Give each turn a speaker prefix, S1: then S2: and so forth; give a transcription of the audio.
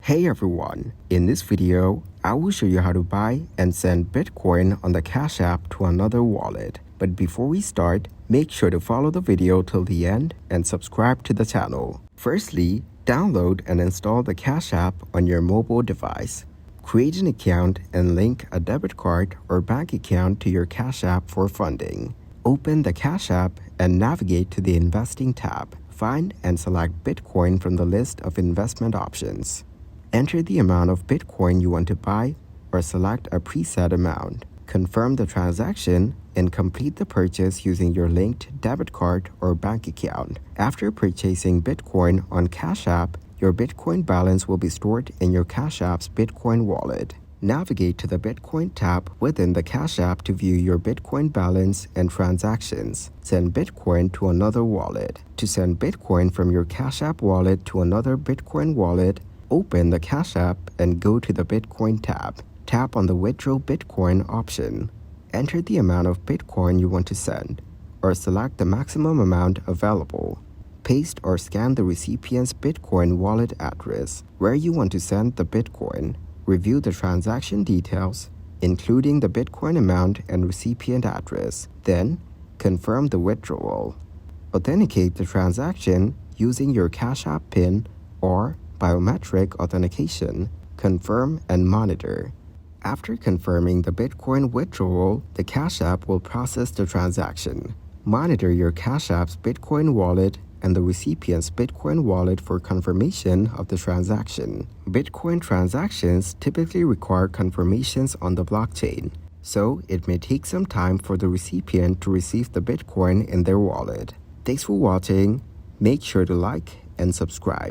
S1: Hey everyone, in this video, I will show you how to buy and send Bitcoin on the Cash App to another wallet. But before we start, make sure to follow the video till the end and subscribe to the channel. Firstly, download and install the Cash App on your mobile device. Create an account and link a debit card or bank account to your Cash App for funding. Open the Cash App and navigate to the Investing tab. Find and select Bitcoin from the list of investment options. Enter the amount of Bitcoin you want to buy or select a preset amount. Confirm the transaction and complete the purchase using your linked debit card or bank account. After purchasing Bitcoin on Cash App, your Bitcoin balance will be stored in your Cash App's Bitcoin wallet. Navigate to the Bitcoin tab within the Cash App to view your Bitcoin balance and transactions. Send Bitcoin to another wallet. To send Bitcoin from your Cash App wallet to another Bitcoin wallet, open the Cash App and go to the Bitcoin tab. Tap on the Withdraw Bitcoin option. Enter the amount of Bitcoin you want to send, or select the maximum amount available. Paste or scan the recipient's Bitcoin wallet address where you want to send the Bitcoin. Review the transaction details, including the Bitcoin amount and recipient address. Then, confirm the withdrawal. Authenticate the transaction using your Cash App PIN or biometric authentication. Confirm and monitor. After confirming the Bitcoin withdrawal, the Cash App will process the transaction. Monitor your Cash App's Bitcoin wallet and the recipient's Bitcoin wallet for confirmation of the transaction. Bitcoin transactions typically require confirmations on the blockchain, so it may take some time for the recipient to receive the Bitcoin in their wallet. Thanks for watching. Make sure to like and subscribe.